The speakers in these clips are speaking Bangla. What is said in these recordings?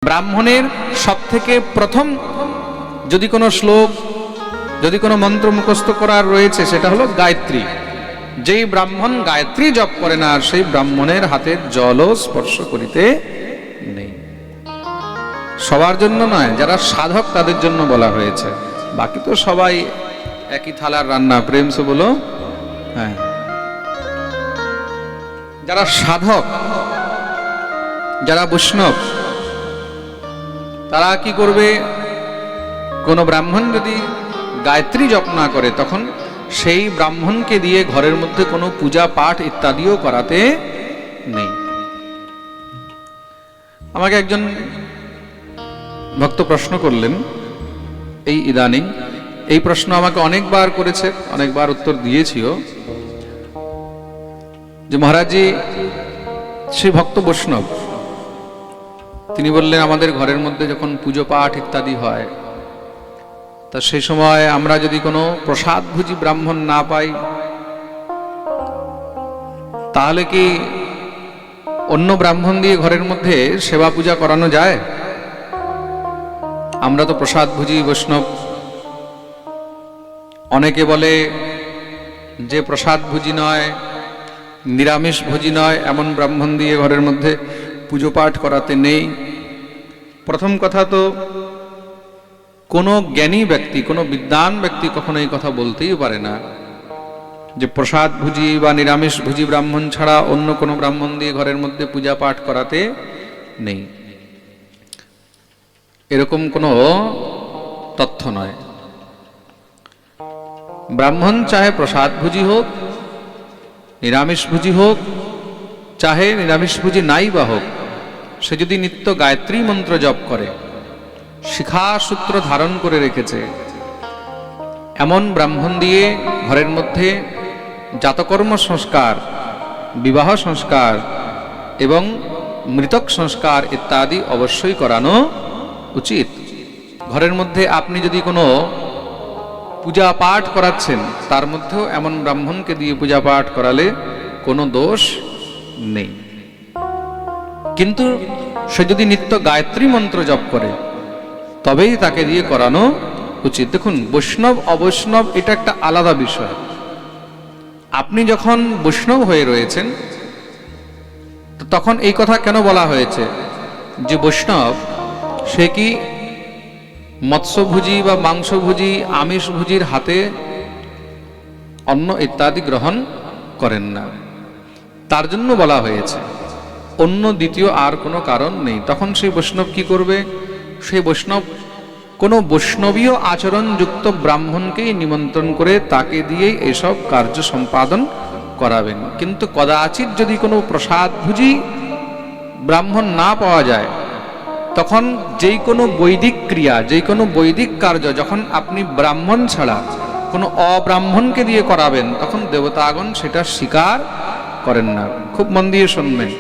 ব্রাহ্মণের সবথেকে প্রথম যদি কোনো শ্লোক, যদি কোনো মন্ত্র মুখস্থ করার রয়েছে, সেটা হলো গায়ত্রী। যেই ব্রাহ্মণ গায়ত্রী জপ করে না, সেই ব্রাহ্মণের হাতের জলও স্পর্শ করিতে নেই। সবার জন্য নয়, যারা সাধক তাদের জন্য বলা হয়েছে, বাকি তো সবাই একই থালার রান্না। প্রেম সে বলো। হ্যাঁ, যারা সাধক, যারা বৈষ্ণব, তারা কি করবে? কোন ব্রাহ্মণ যদি গায়ত্রী জপ না করে, তখন সেই ব্রাহ্মণকে দিয়ে ঘরের মধ্যে কোনো পূজা পাঠ ইত্যাদিও করাতে নেই। আমাকে একজন ভক্ত প্রশ্ন করলেন এই ইদানিং। এই প্রশ্ন আমাকে অনেকবার করেছে, অনেকবার উত্তর দিয়েছিও, যে মহারাজজি, সেই ভক্ত বৈষ্ণব, তিনি বললেন আমাদের ঘরের মধ্যে যখন পুজো পাঠ ইত্যাদি হয়, তা সেই সময় আমরা যদি কোনো প্রসাদভোজী ব্রাহ্মণ না পাই, তাহলে কি অন্য ব্রাহ্মণ দিয়ে ঘরের মধ্যে সেবা পূজা করানো যায়? আমরা তো প্রসাদভোজী বৈষ্ণব। অনেকে বলে যে প্রসাদভোজী নয়, নিরামিষভোজী নয়, এমন ব্রাহ্মণ দিয়ে ঘরের মধ্যে পুজো পাঠ করাতে নেই। প্রথম কথা তো, কোনো জ্ঞানী ব্যক্তি, কোনো বিদ্বান ব্যক্তি কখনো এই কথা বলতেই পারে না যে প্রসাদভোজী বা নিরামিষভোজী ব্রাহ্মণ ছাড়া অন্য কোনো ব্রাহ্মণ দিয়ে ঘরের মধ্যে পূজা পাঠ করাতে নেই। এরকম কোনো তথ্য নয়। ব্রাহ্মণ চাহে প্রসাদভোজী হোক, নিরামিষভোজী হোক, চাহে নিরামিষভোজী নাই বা হোক, সে যদি নিত্য গায়ত্রী মন্ত্র জপ করে, শিখা সূত্র ধারণ করে রেখেছে, এমন ব্রাহ্মণ দিয়ে ঘরের মধ্যে জাতকর্ম সংস্কার, বিবাহ সংস্কার এবং মৃতক সংস্কার ইত্যাদি অবশ্যই করানো উচিত। ঘরের মধ্যে আপনি যদি কোনো পূজা পাঠ করাচ্ছেন, তার মধ্যেও এমন ব্রাহ্মণকে দিয়ে পূজা পাঠ করালে কোনো দোষ নেই। কিন্তু সে যদি নিত্য গায়ত্রী মন্ত্র জপ করে, তবেই তাকে দিয়ে করানো উচিত। দেখুন, বৈষ্ণব অবৈষ্ণব এটা একটা আলাদা বিষয়। আপনি যখন বৈষ্ণব হয়ে রয়েছেন, তখন এই কথা কেন বলা হয়েছে যে বৈষ্ণব সে কি মৎস্যভোজী বা মাংসভোজী, আমিষভোজীর হাতে অন্ন ইত্যাদি গ্রহণ করেন না, তার জন্য বলা হয়েছে। অন্য দ্বিতীয় আর কোনো কারণ নেই। তখন সেই বৈষ্ণব কি করবে? সেই বৈষ্ণব কোনো বৈষ্ণবীয় আচরণযুক্ত ব্রাহ্মণকেই নিমন্ত্রণ করে তাকে দিয়েই এসব কার্য সম্পাদন করাবেন। কিন্তু কদাচিৎ যদি কোনো প্রসাদভোজী ব্রাহ্মণ না পাওয়া যায়, তখন যেই কোনো বৈদিক ক্রিয়া, যেই কোনো বৈদিক কার্য যখন আপনি ব্রাহ্মণ ছাড়া কোনো অব্রাহ্মণকে দিয়ে করাবেন, তখন দেবতাগণ সেটা স্বীকার করেন না। খুব মন দিয়ে শুনবেন,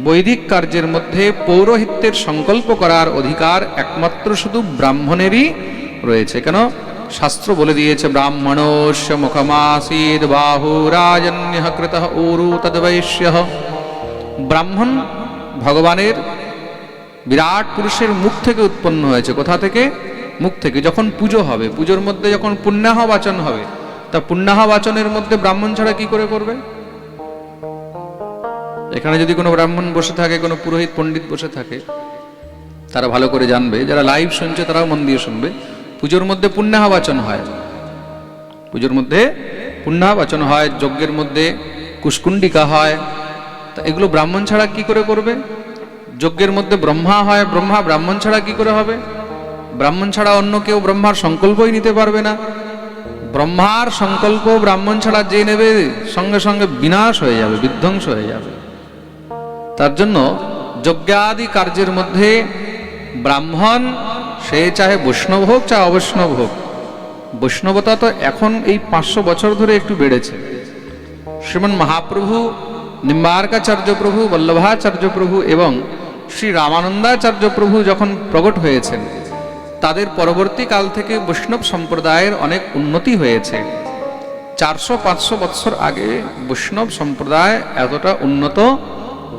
বৈদিক কার্যের মধ্যে পৌরোহিত্যের সংকল্প করার অধিকার একমাত্র শুধু ব্রাহ্মণেরই রয়েছে। কেন? শাস্ত্র বলে দিয়েছে, ব্রাহ্মণস্য মুখমাসীদ বাহুরাজন্যঃ কৃতঃ ঊরু তদ্বৈশ্যঃ। ব্রাহ্মণ ভগবানের বিরাট পুরুষের মুখ থেকে উৎপন্ন হয়েছে। কোথা থেকে? মুখ থেকে। যখন পুজো হবে, পুজোর মধ্যে যখন পুণ্যাহ বাচন হবে, তা পুণ্যাহ বাচনের মধ্যে ব্রাহ্মণ ছাড়া কি করে করবে? এখানে যদি কোনো ব্রাহ্মণ বসে থাকে, কোনো পুরোহিত পণ্ডিত বসে থাকে, তারা ভালো করে জানবে, যারা লাইভ শুনছে তারাও মন দিয়ে শুনবে, পুজোর মধ্যে পুণ্যাহ বাচন হয়। পুজোর মধ্যে পুণ্যাহ বাচন হয়, যজ্ঞের মধ্যে কুশকুণ্ডিকা হয়। তা এগুলো ব্রাহ্মণ ছাড়া কি করে করবে? যজ্ঞের মধ্যে ব্রহ্মা হয়, ব্রহ্মা ব্রাহ্মণ ছাড়া কি করে হবে? ব্রাহ্মণ ছাড়া অন্য কেউ ব্রহ্মার সংকল্পই নিতে পারবে না। ব্রহ্মার সংকল্প ব্রাহ্মণ ছাড়া যে নেবে, সঙ্গে সঙ্গে বিনাশ হয়ে যাবে, বিধ্বংস হয়ে যাবে। তার জন্য যজ্ঞাদি কার্যের মধ্যে ব্রাহ্মণ, সে চাহে বৈষ্ণব হোক চাহে অবৈষ্ণব হোক, বৈষ্ণবতা তো এখন এই 500 বছর ধরে একটু বেড়েছে। শ্রীমন মহাপ্রভু, নিম্বার্কাচার্য প্রভু, বল্লভাচার্য প্রভু এবং শ্রী রামানন্দাচার্য প্রভু যখন প্রকট হয়েছেন, তাদের পরবর্তী কাল থেকে বৈষ্ণব সম্প্রদায়ের অনেক উন্নতি হয়েছে। 400-500 বছর আগে বৈষ্ণব সম্প্রদায় এতটা উন্নত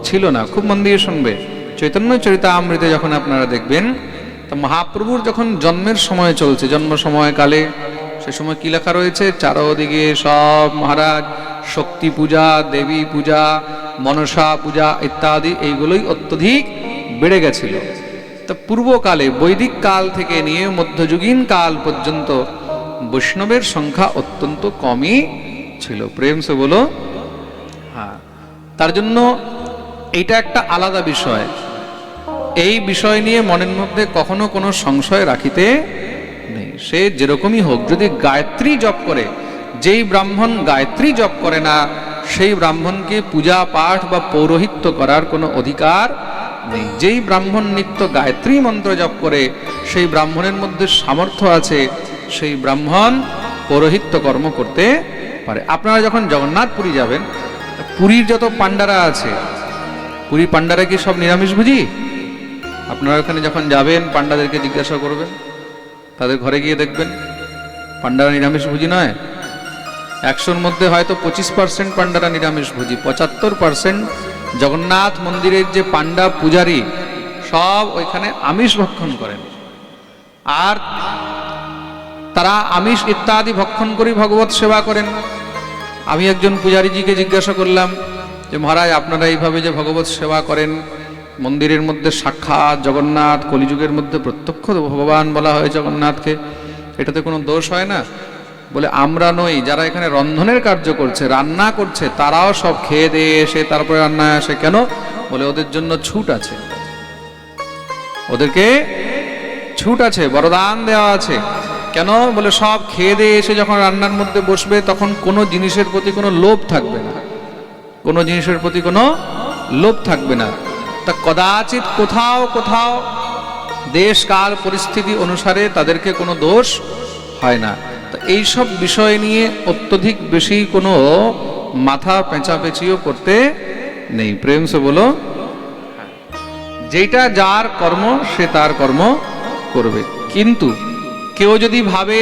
ছিল না। খুব মন দিয়ে শুনবে, চৈতন্য চরিতামৃতে যখন আপনারা দেখবেন, তা মহাপ্রভুর যখন জন্মের সময় চলছে, জন্ম সময়কালে সে সময় কি লেখা রয়েছে, চারদিকে সব মহারাজ শক্তি পূজা, দেবী পূজা, মনসা পূজা ইত্যাদি এইগুলোই অত্যধিক বেড়ে গেছিল। তা পূর্বকালে বৈদিক কাল থেকে নিয়ে মধ্যযুগীন কাল পর্যন্ত বৈষ্ণবের সংখ্যা অত্যন্ত কমই ছিল। প্রেম সে বলো। হ্যাঁ, তার জন্য এইটা একটা আলাদা বিষয়। এই বিষয় নিয়ে মনের মধ্যে কখনো কোনো সংশয় রাখিতে নেই। সে যেরকমই হোক, যদি গায়ত্রী জপ করে, যেই ব্রাহ্মণ গায়ত্রী জপ করে না সেই ব্রাহ্মণকে পূজা পাঠ বা পৌরোহিত্য করার কোনো অধিকার নেই। যেই ব্রাহ্মণ নিত্য গায়ত্রী মন্ত্র জপ করে সেই ব্রাহ্মণের মধ্যে সামর্থ্য আছে, সেই ব্রাহ্মণ পৌরোহিত্য কর্ম করতে পারে। আপনারা যখন জগন্নাথপুরী যাবেন, পুরীর যত পাণ্ডারা আছে, পুরী পাণ্ডারা কি সব নিরামিষভোজী? আপনারা ওখানে যখন যাবেন পাণ্ডাদেরকে জিজ্ঞাসা করবেন, তাদের ঘরে গিয়ে দেখবেন পাণ্ডারা নিরামিষভোজী নয়। 100-র মধ্যে হয়তো 25% পাণ্ডারা নিরামিষভোজী, 75% জগন্নাথ মন্দিরের যে পাণ্ডা পূজারী সব ওইখানে আমিষ ভক্ষণ করেন। আর তারা আমিষ ইত্যাদি ভক্ষণ করে ভগবত সেবা করেন। আমি একজন পূজারীজিকে জিজ্ঞাসা করলাম যে মহারাজ, আপনারা এইভাবে যে ভগবত সেবা করেন, মন্দিরের মধ্যে সাক্ষাৎ জগন্নাথ, কলিযুগের মধ্যে প্রত্যক্ষ ভগবান বলা হয় জগন্নাথকে, এটাতে কোনো দোষ হয় না? বলে আমরা নই, যারা এখানে রন্ধনের কার্য করছে, রান্না করছে, তারাও সব খেয়ে দিয়ে এসে তারপরে রান্নায় আসে। কেন? বলে ওদের জন্য ছুট আছে, ওদেরকে ছুট আছে, বরদান দেওয়া আছে। কেন? বলে সব খেয়ে দিয়ে এসে যখন রান্নার মধ্যে বসবে তখন কোনো জিনিসের প্রতি কোনো লোভ থাকবে না, কোনো জিনিসের প্রতি কোনো লোভ থাকবে না। তা কদাচিৎ কোথাও কোথাও দেশ কাল পরিস্থিতি অনুসারে তাদেরকে কোনো দোষ হয় না। তা এইসব বিষয় নিয়ে অত্যধিক বেশি কোনো মাথা পেঁচাপেচিও করতে নেই। প্রেম সে বলো। যেটা যার কর্ম সে তার কর্ম করবে। কিন্তু কেউ যদি ভাবে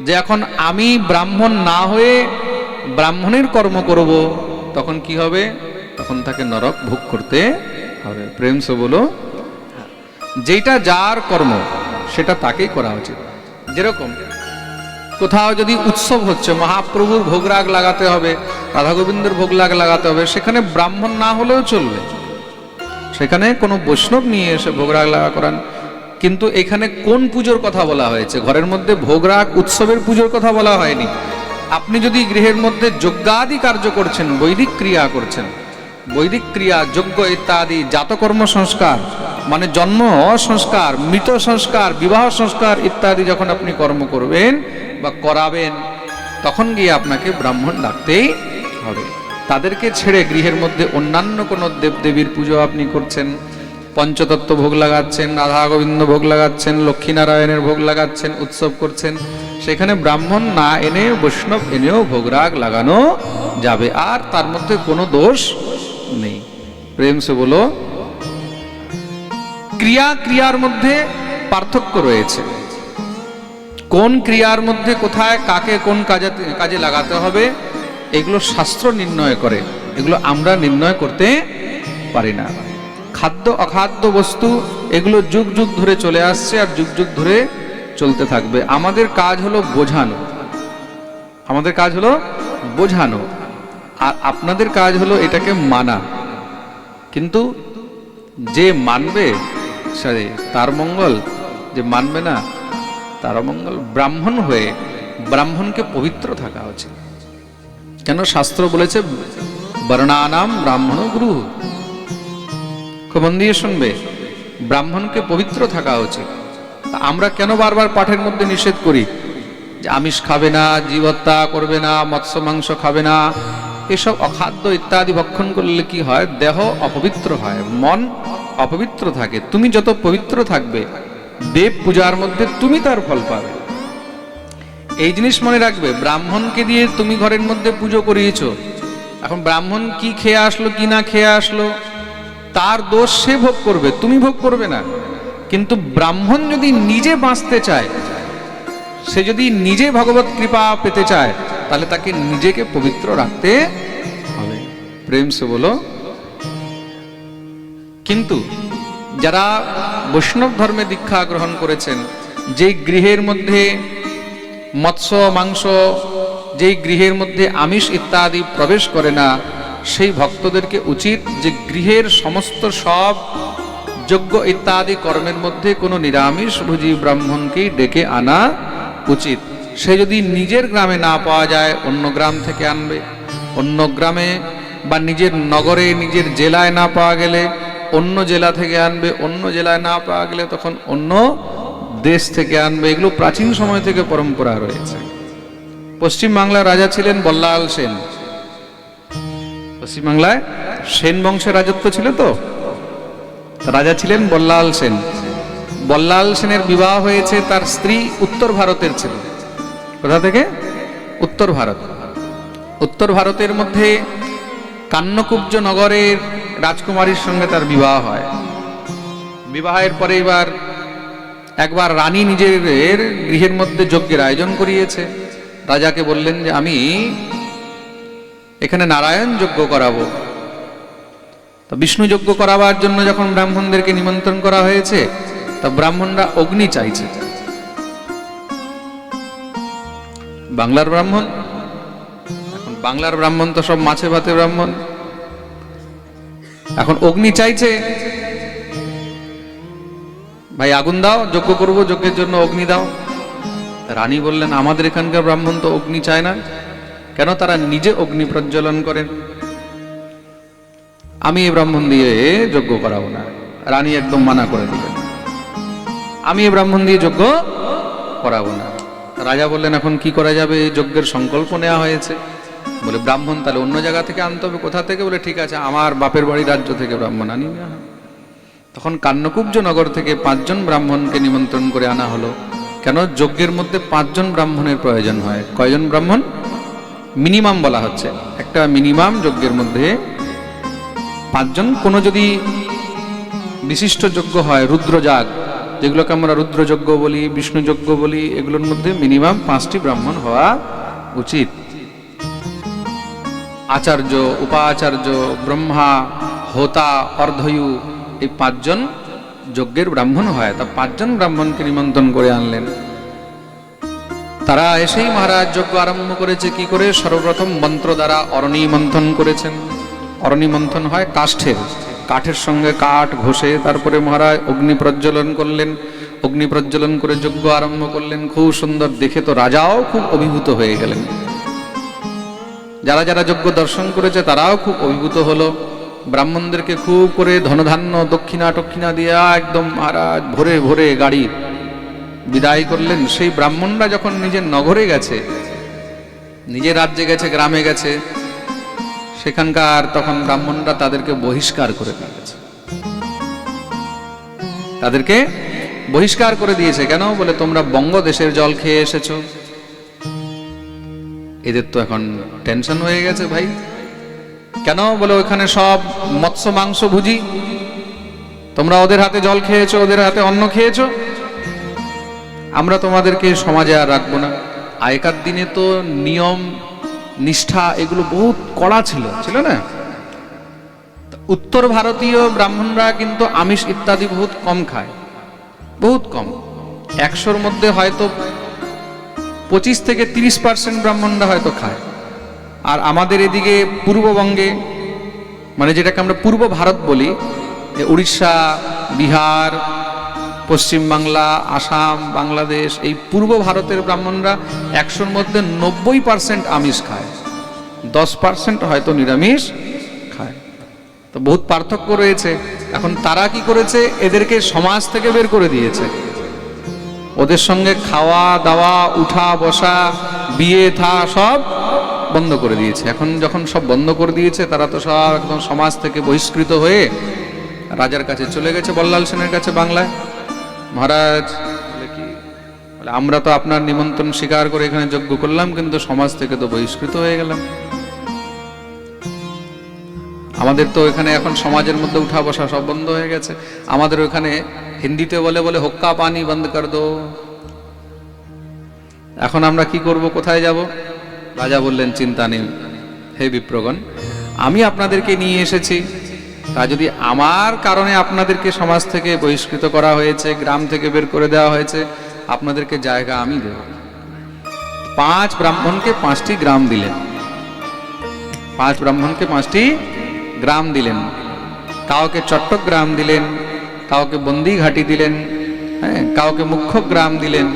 যে এখন আমি ব্রাহ্মণ না হয়ে ব্রাহ্মণের কর্ম করব, তখন কি হবে? তখন তাকে নরক ভোগ করতে হবে। প্রেম সে বলো। যেটা যার কর্ম সেটা তাকেই করা উচিত। যেরকম কোথাও যদি উৎসব হচ্ছে, মহাপ্রভুর ভোগরাগ লাগাতে হবে, রাধা গোবিন্দের ভোগরাগ লাগাতে হবে, সেখানে ব্রাহ্মণ না হলেও চলবে, সেখানে কোনো বৈষ্ণব নিয়ে এসে ভোগরাগ লাগা করান। কিন্তু এখানে কোন পুজোর কথা বলা হয়েছে? ঘরের মধ্যে ভোগরাগ উৎসবের পুজোর কথা বলা হয়নি। আপনি যদি গৃহের মধ্যে যজ্ঞাদি কার্য করছেন, বৈদিক ক্রিয়া করছেন, বৈদিক ক্রিয়া যজ্ঞ ইত্যাদি জাতকর্ম সংস্কার মানে জন্ম সংস্কার, মৃত সংস্কার, বিবাহ সংস্কার ইত্যাদি যখন আপনি কর্ম করবেন বা করাবেন, তখন গিয়ে আপনাকে ব্রাহ্মণ ডাকতেই হবে। তাদেরকে ছেড়ে গৃহের মধ্যে অন্যান্য কোনো দেবদেবীর পুজো আপনি করছেন, পঞ্চতত্ত্ব ভোগ লাগাচ্ছেন, রাধা গোবিন্দ ভোগ লাগাচ্ছেন, লক্ষ্মীনারায়ণের ভোগ লাগাচ্ছেন, উৎসব করছেন, সেখানে ব্রাহ্মণ না এনে বৈষ্ণব এনেও ভোগরাগ লাগানো যাবে, আর তার মধ্যে কোনো দোষ নেই। প্রেম সে বলো। ক্রিয়া ক্রিয়ার মধ্যে পার্থক্য রয়েছে। কোন ক্রিয়ার মধ্যে কোথায় কাকে কোন কাজে লাগাতে হবে এগুলো শাস্ত্র নির্ণয় করে, এগুলো আমরা নির্ণয় করতে পারি না। খাদ্য অখাদ্য বস্তু এগুলো যুগ যুগ ধরে চলে আসছে আর যুগ যুগ ধরে চলতে থাকবে। আমাদের কাজ হলো বোঝানো, আমাদের কাজ হলো বোঝানো, আর আপনাদের কাজ হলো এটাকে মানা। কিন্তু যে মানবে সে তার মঙ্গল, যে মানবে না তার মঙ্গল। ব্রাহ্মণ হয়ে ব্রাহ্মণকে পবিত্র থাকা উচিত। কেন? শাস্ত্র বলেছে বর্ণানাম ব্রাহ্মণ গুরু। খুব মন দিয়ে শুনবে, ব্রাহ্মণকে পবিত্র থাকা উচিত। আমরা কেন বারবার পাঠের মধ্যে নিষেধ করি যে আমিষ খাবে না, জীব হত্যা করবে না, মৎস্য মাংস খাবে না, এসব অখাদ্য ইত্যাদি ভক্ষণ করলে কি হয়? দেহ অপবিত্র হয়, মন অপবিত্র থাকে। তুমি যত পবিত্র থাকবে দেব পূজার মধ্যে তুমি তার ফল পাবে। এই জিনিস মনে রাখবে। ব্রাহ্মণকে দিয়ে তুমি ঘরের মধ্যে পুজো করিয়েছ, এখন ব্রাহ্মণ কি খেয়ে আসলো কি না খেয়ে আসলো তার দোষ সে ভোগ করবে, তুমি ভোগ করবে না। কিন্তু ব্রাহ্মণ যদি নিজে বাঁচতে চায়, সে যদি নিজে ভগবত কৃপা পেতে চায়, তাহলে তাকে নিজেকে পবিত্র রাখতে হবে। প্রেম সে বলো। কিন্তু যারা বৈষ্ণব ধর্মে দীক্ষা গ্রহণ করেছেন, যেই গৃহের মধ্যে মৎস্য মাংস, যেই গৃহের মধ্যে আমিষ ইত্যাদি প্রবেশ করে না, সেই ভক্তদেরকে উচিত যে গৃহের সমস্ত সব যজ্ঞ ইত্যাদি কর্মের মধ্যে কোনো নিরামিষ ভোজী ব্রাহ্মণকেই ডেকে আনা উচিত। সে যদি নিজের গ্রামে না পাওয়া যায়, অন্য গ্রাম থেকে আনবে। অন্য গ্রামে বা নিজের নগরে, নিজের জেলায় না পাওয়া গেলে অন্য জেলা থেকে আনবে। অন্য জেলায় না পাওয়া গেলে তখন অন্য দেশ থেকে আনবে। এগুলো প্রাচীন সময় থেকে পরম্পরা রয়েছে। পশ্চিমবাংলার রাজা ছিলেন বল্লাল সেন। পশ্চিমবাংলায় সেন বংশের রাজত্ব ছিল, তো রাজা ছিলেন বল্লাল সেন। বল্লাল সেনের বিবাহ হয়েছে, তার স্ত্রী উত্তর ভারতের ছিল। কোথা থেকে? উত্তর ভারত। উত্তর ভারতের মধ্যে কান্যকুব্জ নগরের রাজকুমারীর সঙ্গে তার বিবাহ হয়। বিবাহের পরে একবার রানী নিজের গৃহের মধ্যে যজ্ঞের আয়োজন করিয়েছে। রাজাকে বললেন যে আমি এখানে নারায়ণ যজ্ঞ করাবো। তো বিষ্ণু যজ্ঞ করাবার জন্য যখন ব্রাহ্মণদেরকে নিমন্ত্রণ করা হয়েছে, তা ব্রাহ্মণরা অগ্নি চাইছে। বাংলার ব্রাহ্মণ, এখন বাংলার ব্রাহ্মণ তো সব মাছে ভাতে ব্রাহ্মণ, এখন অগ্নি চাইছে। ভাই আগুন দাও, যজ্ঞ করবো, যজ্ঞের জন্য অগ্নি দাও। রানী বললেন আমাদের এখানকার ব্রাহ্মণ তো অগ্নি চায় না। কেন? তারা নিজে অগ্নি প্রজ্বলন করেন। আমি এই ব্রাহ্মণ দিয়ে যজ্ঞ করাবো না। রানী একদম মানা করে দিলেন, আমি এই ব্রাহ্মণ দিয়ে যজ্ঞ করাবো না। রাজা বললেন এখন কি করা যাবে? যজ্ঞের সংকল্প নেওয়া হয়েছে। বলে ব্রাহ্মণ তাহলে অন্য জায়গা থেকে আনতে হবে। কোথা থেকে? বলে ঠিক আছে, আমার বাপের বাড়ি রাজ্য থেকে ব্রাহ্মণ আনি না। তখন কান্যকুব্জ নগর থেকে 5 জন ব্রাহ্মণকে নিমন্ত্রণ করে আনা হলো। কেন? যজ্ঞের মধ্যে 5 জন ব্রাহ্মণের প্রয়োজন হয়। কয়জন ব্রাহ্মণ? মিনিমাম বলা হচ্ছে, একটা মিনিমাম যজ্ঞের মধ্যে 5 জন। কোনো যদি বিশিষ্ট যজ্ঞ হয়, রুদ্রযাগ, যেগুলোকে আমরা রুদ্রযজ্ঞ বলি, বিষ্ণু যজ্ঞ বলি, এগুলোর মধ্যে মিনিমাম 5টি ব্রাহ্মণ হওয়া উচিত। আচার্য, উপাচার্য, ব্রহ্মা, হোতা, অর্ধয়ু, এই 5 জন যজ্ঞের ব্রাহ্মণ হয়। তা 5 জন ব্রাহ্মণকে নিমন্ত্রণ করে আনলেন। তারা এসেই মহারাজ যজ্ঞ আরম্ভ করেছে। কি করে? সর্বপ্রথম মন্ত্র দ্বারা অরণি মন্থন করেছেন। অরণি মন্থন হয় কাঠের সঙ্গে কাঠ ঘষে তারপরে মহারাজ অগ্নি প্রজ্বলন করলেন। অগ্নি প্রজ্বলন করে যজ্ঞ আরম্ভ করলেন। খুব সুন্দর দেখে তো রাজাও খুব অভিভূত হয়ে গেলেন। যারা যারা যজ্ঞ দর্শন করেছে তারাও খুব অভিভূত হলো। ব্রাহ্মণদেরকে খুব করে ধনধান্য দক্ষিণা টক্ষিণা দিয়া একদম মহারাজ ভরে ভরে গাড়ি বিদায় করলেন। সেই ব্রাহ্মণরা যখন নিজের নগরে গেছে, নিজের রাজ্যে গেছে, গ্রামে গেছে, সেখানকার তখন ব্রাহ্মণরা তাদেরকে বহিষ্কার করে দিয়েছে। তাদেরকে বহিষ্কার করে দিয়েছে। কেন? বলে তোমরা বঙ্গদেশের জল খেয়ে এসেছো। এদের তো এখন টেনশন হয়ে গেছে ভাই। কেন? বলে ওখানে সব মৎস্য মাংস ভুজি, তোমরা ওদের হাতে জল খেয়েছো, ওদের হাতে অন্ন খেয়েছো, আমরা তোমাদেরকে সমাজে আর রাখবো না। আগেকার দিনে তো নিয়ম নিষ্ঠা এগুলো বহুত কড়া ছিল না। উত্তর ভারতীয় ব্রাহ্মণরা কিন্তু আমিষ ইত্যাদি বহুত কম খায়, বহুত কম। 100-র মধ্যে হয়তো 25 থেকে 30% ব্রাহ্মণরা হয়তো খায়। আর আমাদের এদিকে পূর্ববঙ্গে, মানে যেটাকে আমরা পূর্ব ভারত বলি, উড়িষ্যা, বিহার, পশ্চিমবাংলা, আসাম, বাংলাদেশ, এই পূর্ব ভারতের ব্রাহ্মণরা 100-র মধ্যে 90% আমিষ খায়, 10% হয়তো নিরামিষ খায়। তো বহুত পার্থক্য রয়েছে। এখন তারা কি করেছে? এদেরকে সমাজ থেকে বের করে দিয়েছে। ওদের সঙ্গে খাওয়া দাওয়া, উঠা বসা, বিয়ে থা সব বন্ধ করে দিয়েছে। এখন যখন সব বন্ধ করে দিয়েছে, তারা তো সব একদম সমাজ থেকে বহিষ্কৃত হয়ে রাজার কাছে চলে গেছে, বল্লাল সেনের কাছে বাংলায়। মহারাজ বলে কি? বলে আমরা তো আপনার নিমন্ত্রণ স্বীকার করে এখানে যজ্ঞ করলাম, কিন্তু সমাজ থেকে তো বহিষ্কৃত হয়ে গেলাম। আমাদের তো এখানে এখন সমাজের মধ্যে উঠা বসা সব বন্ধ হয়ে গেছে। আমাদের ওখানে হিন্দিতে বলে হুক্কা পানি বন্ধ কর দো। এখন আমরা কি করব? কোথায় যাব? রাজা বললেন চিন্তা নেই হে বিপ্রগণ, আমি আপনাদেরকে নিয়ে এসেছি তা যদি আমার কারণে আপনাদেরকে সমাজ থেকে বহিষ্কৃত করা হয়েছে, গ্রাম থেকে বের করে দেওয়া হয়েছে, আপনাদেরকে জায়গা আমি দেব। 5 ব্রাহ্মণকে 5টি গ্রাম দিলেন, 5 ব্রাহ্মণকে 5টি গ্রাম দিলেন। কাউকে চট্টগ্রাম দিলেন, কাউকে বন্দিঘাটি দিলেন, হ্যাঁ, কাউকে মুখ্য গ্রাম দিলেন।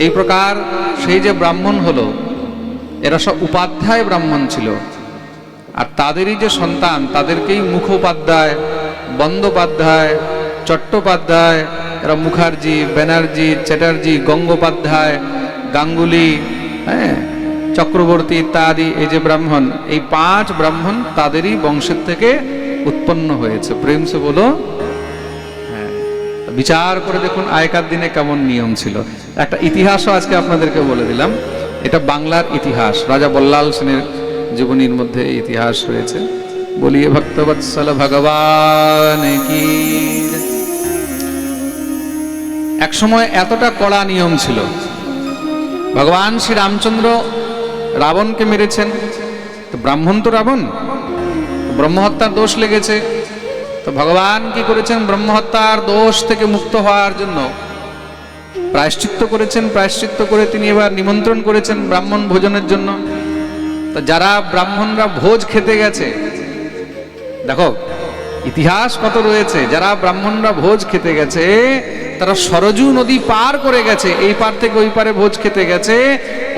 এই প্রকার সেই যে ব্রাহ্মণ হলো, এরা সব উপাধ্যায় ব্রাহ্মণ ছিল। আর তাদেরই যে সন্তান, তাদেরকেই মুখোপাধ্যায়, বন্দ্যোপাধ্যায়, চট্টোপাধ্যায়, এরা মুখার্জি, ব্যানার্জি, চ্যাটার্জি, গঙ্গোপাধ্যায়, গাঙ্গুলি, হ্যাঁ, চক্রবর্তী ইত্যাদি এই যে ব্রাহ্মণ, এই 5 ব্রাহ্মণ তাদেরই বংশের থেকে উৎপন্ন হয়েছে। প্রেম সে বলো। হ্যাঁ, বিচার করে দেখুন আগেকার দিনে কেমন নিয়ম ছিল। একটা ইতিহাসও আজকে আপনাদেরকে বলে দিলাম। এটা বাংলার ইতিহাস, রাজা বল্লাল সেনের জীবনীর মধ্যে ইতিহাস রয়েছে। বলিয়ে ভক্তবৎসল ভগবান কি। এক সময় এতটা কড়া নিয়ম ছিল, ভগবান শ্রী রামচন্দ্র রাবণকে মেরেছেন, তো ব্রাহ্মণ তো রাবণ, ব্রহ্মহত্যার দোষ লেগেছে। তো ভগবান কি করেছেন, ব্রহ্মহত্যার দোষ থেকে মুক্ত হওয়ার জন্য প্রায়শ্চিত্ত করেছেন। প্রায়শ্চিত্ত করে তিনি এবার নিমন্ত্রণ করেছেন ব্রাহ্মণ ভোজনের জন্য। তো যারা ব্রাহ্মণরা ভোজ খেতে গেছে, দেখো ইতিহাস কত রয়েছে, যারা ব্রাহ্মণরা ভোজ খেতে গেছে তারা সরজু নদী পার করে গেছে, এই পার থেকে ওই পারে ভোজ খেতে গেছে,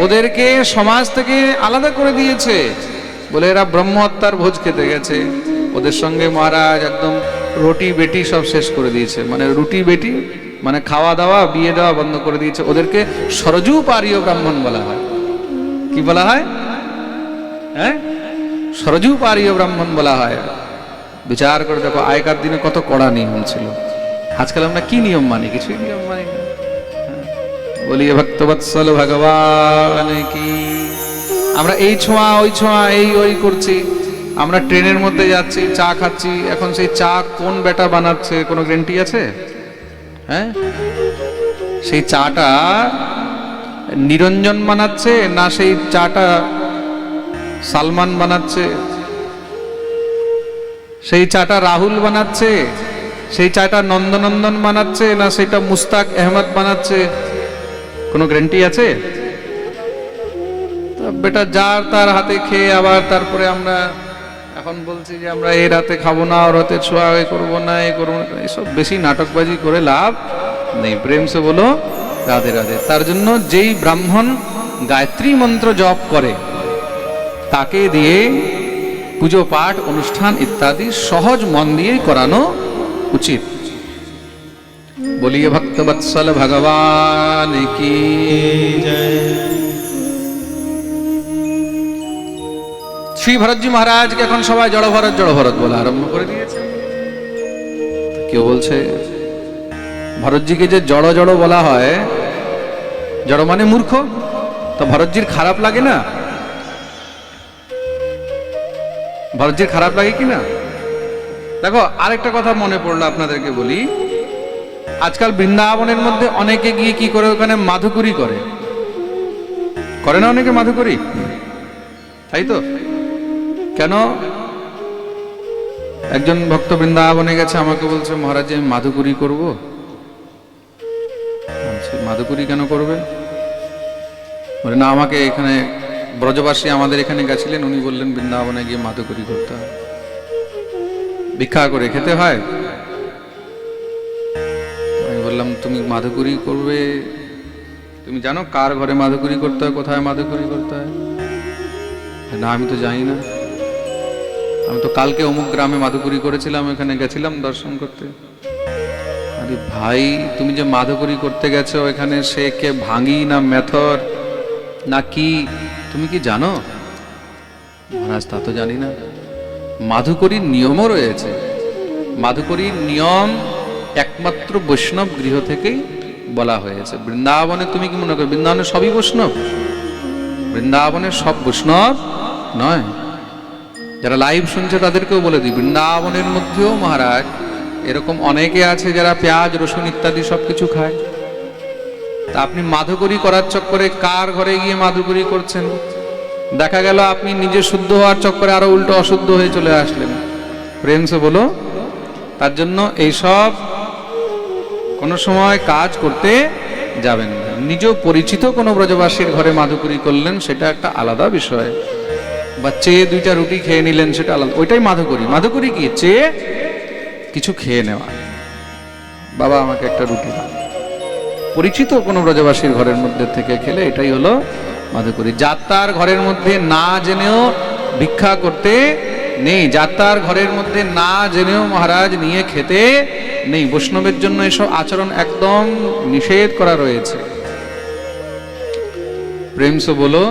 ওদেরকে সমাজ থেকে আলাদা করে দিয়েছে, বলে এরা ব্রহ্মহত্যার ভোজ খেতে গেছে। ওদের সঙ্গে মহারাজ একদম রুটি বেটি সব শেষ করে দিয়েছে, মানে রুটি বেটি মানে খাওয়া দাওয়া বিয়ে দেওয়া বন্ধ করে দিয়েছে। ওদেরকে সরজু পারীয় ব্রাহ্মণ বলা হয়। কি বলা হয়? হ্যাঁ, সরজু পারীয় ব্রাহ্মণ বলা হয়। বিচার করে দেখো আগেকার দিনে কত কড়া নিয়ম ছিল। আজকাল আমরা কি নিয়ম মানি? কিছুই নিয়ম মানি না। বলিয়ে ভক্তবৎসল ভগবান কি। আমরা এই ছোঁয়া ওই ছোঁয়া এই ওই করছি। আমরা ট্রেনের মধ্যে যাচ্ছি, চা খাচ্ছি, এখন সেই চা কোন বেটা বানাচ্ছে কোনো গ্যারান্টি আছে? হ্যাঁ, সেই চাটা নিরঞ্জন বানাচ্ছে না সেই চাটা সালমান বানাচ্ছে, সেই চাটা রাহুল বানাচ্ছে, সেই চাটা নন্দনন্দন বানাচ্ছে না সেটা মুস্তাক আহমদ বানাচ্ছে, কোনো গ্যারান্টি আছে? বেটা যার তার হাতে খেয়ে আবার তারপরে আমরা এখন বলছি যে আমরা এই রাতে খাবো না, ওর হাতে ছোঁয়া করবো না, এই করবো না। এইসব বেশি নাটকবাজি করে লাভ নেই। প্রেম সে বলো রাধে রাধে। তার জন্য যেই ব্রাহ্মণ গায়ত্রী মন্ত্র জপ করে তাকে দিয়ে পুজো পাঠ অনুষ্ঠান ইত্যাদি সহজ মন দিয়েই করানো উচিত। বলিয়ে ভক্তবৎসল ভগবান কি জয়। শ্রী ভরতজি মহারাজকে এখন সবাই জড় ভরত বলা আরম্ভ করে দিয়েছে। কেউ বলছে ভরতজিকে যে জড় জড় বলা হয়, জড় মানে মূর্খ, তো ভরতজির খারাপ লাগে না? ভরতজির খারাপ লাগে কি না? দেখো আরেকটা কথা মনে পড়লো আপনাদেরকে বলি। আজকাল বৃন্দাবনের মধ্যে অনেকে গিয়ে কি করে, ওখানে মাধুকরী করে না অনেকে মাধুকরী, তাই তো? কেন? একজন ভক্ত বৃন্দাবনে গেছে, আমাকে বলছে মহারাজ আমি মাধুকরী করব। মাধুকরী কেন করবে? বলে না, আমাকে এখানে ব্রজবাসী আমাদের এখানে গেছিলেন, উনি বললেন বৃন্দাবনে গিয়ে মাধুকরী করতে হয়, ভিক্ষা করে খেতে হয়। আমি বললাম তুমি মাধুকরী করবে, তুমি জানো কার ঘরে মাধুকরী করতে হয়, কোথায় মাধুকরী করতে হয়? না আমি তো জানি না, আমি তো কালকে অমুক গ্রামে মাধুকরী করেছিলাম, এখানে গেছিলাম দর্শন করতে। আরে ভাই, তুমি যে মাধুকরী করতে গেছো এখানে সে কে ভাঙি না মেথর না কি, তুমি কি জানো? মহারাজ তা তো জানি না। মাধুকরীর নিয়মও রয়েছে। মাধুকরীর নিয়ম একমাত্র বৈষ্ণব গৃহ থেকেই বলা হয়েছে। বৃন্দাবনে তুমি কি মনে করো বৃন্দাবনে সবই বৈষ্ণব? বৃন্দাবনের সব বৈষ্ণব নয়। যারা লাইভ শুনছে তাদেরকেও বলে দিই, বৃন্দাবনের মধ্যেও মহারাজ এরকম অনেকে আছে যারা পেঁয়াজ রসুন ইত্যাদি সবকিছু খায়। তা আপনি মাধুকরী করার চক্করে কার ঘরে গিয়ে মাধুকরী করছেন? দেখা গেল আপনি নিজে শুদ্ধ হওয়ার চক্করে আরো উল্টো অশুদ্ধ হয়ে চলে আসলেন। প্রেম সে বলো। তার জন্য এইসব কোনো সময় কাজ করতে যাবেন না। নিজ পরিচিত কোনো ব্রজবাসীর ঘরে মাধুকরী করলেন, সেটা একটা আলাদা বিষয়। বা চেয়ে 2টা রুটি খেয়ে নিলেন, সেটা আলাদা, ওইটাই মাধুকরী। মাধুকরী কি? চেয়ে কিছু খেয়ে নেওয়া, বাবা আমাকে একটা রুটি দাও। পরিচিত কোনো ব্রজবাসীর ঘরের মধ্যে থেকে খেলে এটাই হলো মাধুকরী। যাত্রার ঘরের মধ্যে না জেনেও ভিক্ষা করতে নেই, যাত্রার ঘরের মধ্যে না জেনেও মহারাজ নিয়ে খেতে নেই। বৈষ্ণবের জন্য এসব আচরণ একদম নিষেধ করা রয়েছে। প্রেম সে বলো।